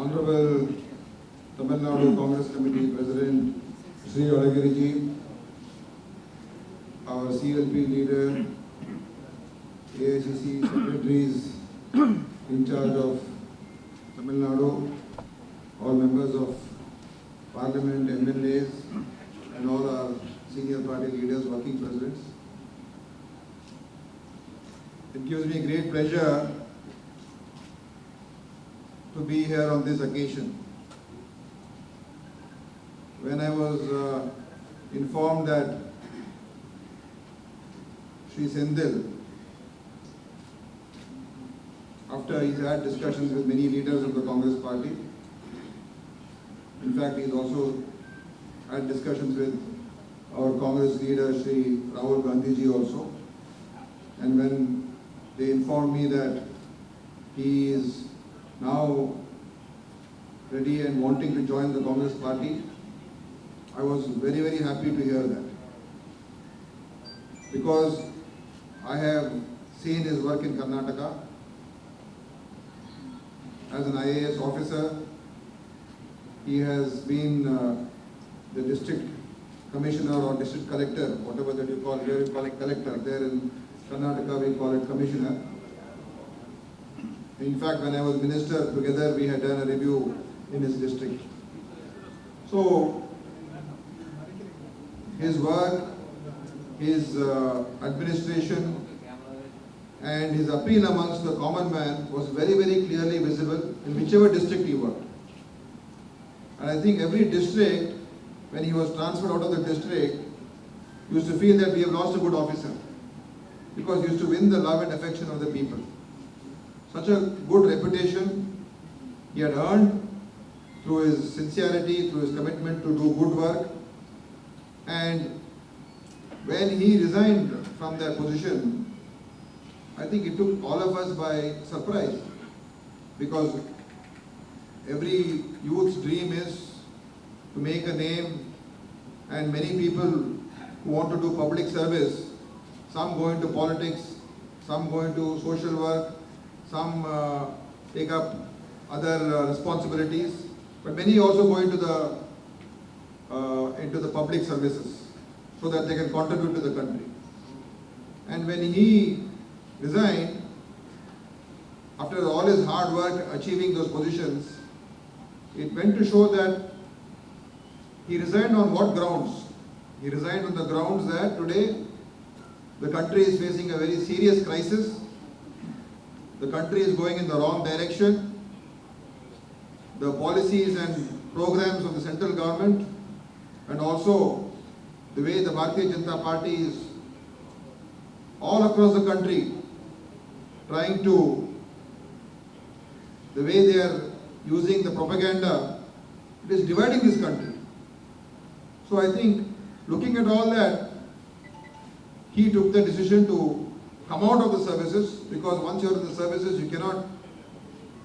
Honorable Tamil Nadu Congress Committee President Sri Alagiriji, our CLP leader, AICC secretaries in charge of Tamil Nadu, all members of Parliament, MLAs, and all our senior party leaders, working presidents. It gives me great pleasure to be here on this occasion. When I was informed that Sri Sendil, after he's had discussions with many leaders of the Congress party, in fact he's also had discussions with our Congress leader Sri Rahul Gandhiji also, and when they informed me that he is now ready and wanting to join the Congress party, I was very, very happy to hear that. Because I have seen his work in Karnataka as an IAS officer. He has been the district commissioner or district collector, whatever that you call, here you call it collector, there in Karnataka we call it commissioner. In fact, when I was minister, together we had done a review in his district. So, his work, his administration, and his appeal amongst the common man was very, very clearly visible in whichever district he worked. And I think every district, when he was transferred out of the district, used to feel that we have lost a good officer, because he used to win the love and affection of the people. Such a good reputation he had earned through his sincerity, through his commitment to do good work. And when he resigned from that position, I think it took all of us by surprise, because every youth's dream is to make a name, and many people who want to do public service, some go into politics, some go into social work, some take up other responsibilities, but many also go into the public services so that they can contribute to the country. And when he resigned, after all his hard work achieving those positions, it went to show that he resigned on what grounds? He resigned on the grounds that today the country is facing a very serious crisis. The country is going in the wrong direction. The policies and programs of the central government, and also the way the Bharatiya Janata Party is all across the country trying to, the way they are using the propaganda, it is dividing this country. So I think, looking at all that, he took the decision to come out of the services, because once you are in the services, you cannot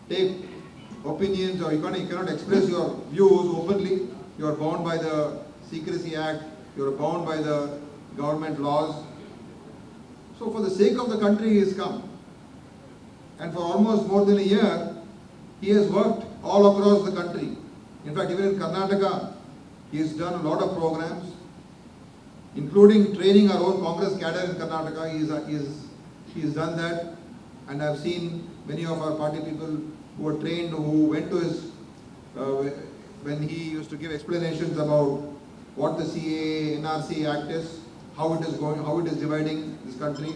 take opinions, or you cannot express your views openly. You are bound by the Secrecy Act, you are bound by the government laws. So for the sake of the country, he has come. And for almost more than a year, he has worked all across the country. In fact, even in Karnataka, he has done a lot of programs, including training our own Congress cadre in Karnataka. He has done that, and I have seen many of our party people who were trained, who went to his, when he used to give explanations about what the CAA, NRC Act is, how it is going, how it is dividing this country.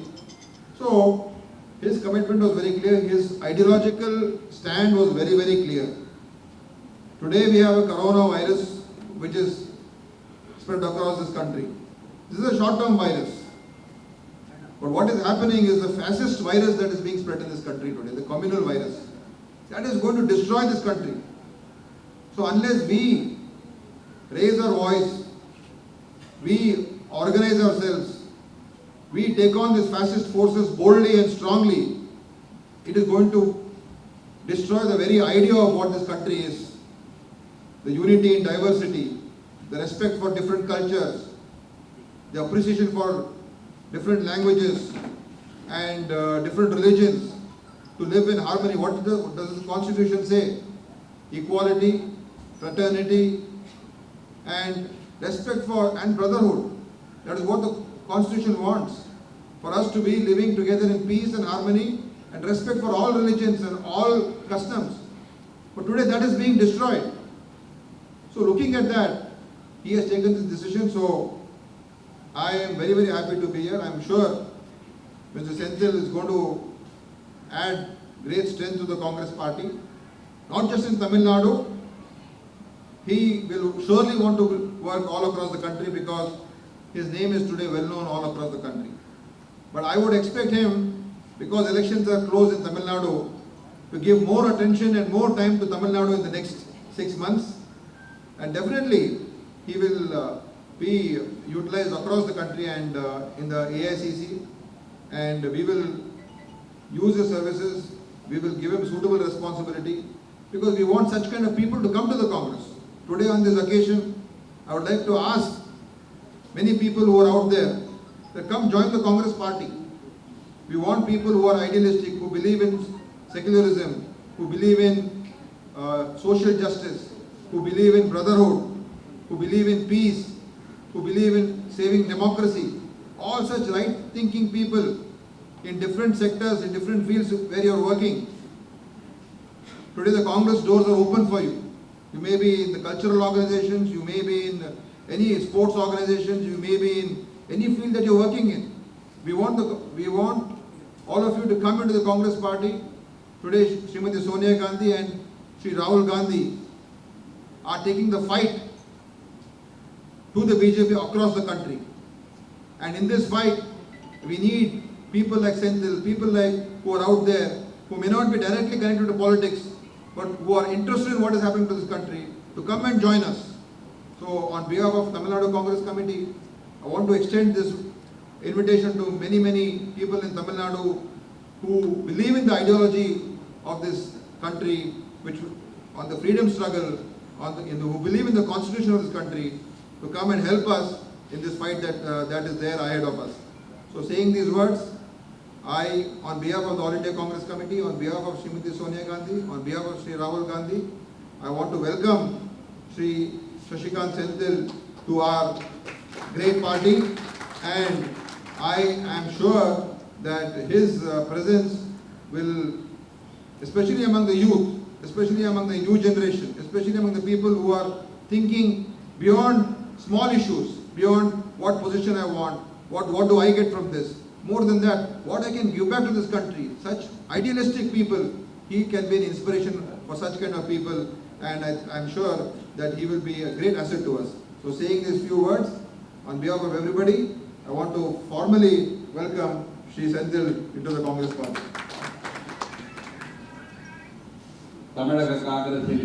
So, his commitment was very clear, his ideological stand was very, very clear. Today we have a coronavirus which is spread across this country. This is a short-term virus. But what is happening is the fascist virus that is being spread in this country today, the communal virus, that is going to destroy this country. So unless we raise our voice, we organize ourselves, we take on these fascist forces boldly and strongly, it is going to destroy the very idea of what this country is. The unity in diversity, the respect for different cultures, the appreciation for different languages and different religions, to live in harmony. What does the Constitution say? equality, fraternity, and respect for and brotherhood. That is what the Constitution wants. For us to be living together in peace and harmony and respect for all religions and all customs. But today that is being destroyed. So looking at that, he has taken this decision. So I am very, very happy to be here. I am sure Mr. Senthil is going to add great strength to the Congress party. Not just in Tamil Nadu, he will surely want to work all across the country because his name is today well known all across the country. But I would expect him, because elections are close in Tamil Nadu, to give more attention and more time to Tamil Nadu in the next 6 months. And definitely he will be utilized across the country and in the AICC, and we will use his services, we will give him suitable responsibility, because we want such kind of people to come to the Congress. Today on this occasion, I would like to ask many people who are out there that come join the Congress party. We want people who are idealistic, who believe in secularism, who believe in social justice, who believe in brotherhood, who believe in peace, who believe in saving democracy. All such right-thinking people in different sectors, in different fields where you are working. Today the Congress doors are open for you. You may be in the cultural organizations, you may be in any sports organizations, you may be in any field that you are working in. We want all of you to come into the Congress party. Today Srimati Sonia Gandhi and Sri Rahul Gandhi are taking the fight to the BJP across the country. And in this fight, we need people like Senthil, people like who are out there, who may not be directly connected to politics, but who are interested in what is happening to this country, to come and join us. So on behalf of Tamil Nadu Congress Committee, I want to extend this invitation to many, many people in Tamil Nadu who believe in the ideology of this country, which on the freedom struggle, who believe in the constitution of this country, to come and help us in this fight that is there ahead of us. So saying these words, I, on behalf of the All India Congress Committee, on behalf of Srimati Sonia Gandhi, on behalf of Sri Rahul Gandhi, I want to welcome Sri Shashikant Senthil to our great party, and I am sure that his presence will, especially among the youth, especially among the new generation, especially among the people who are thinking beyond small issues, beyond what position I want, what do I get from this. More than that, what I can give back to this country. Such idealistic people, he can be an inspiration for such kind of people, and I'm sure that he will be a great asset to us. So saying these few words, on behalf of everybody, I want to formally welcome Shri Senthil into the Congress party. தமிழக காங்கிரஸில்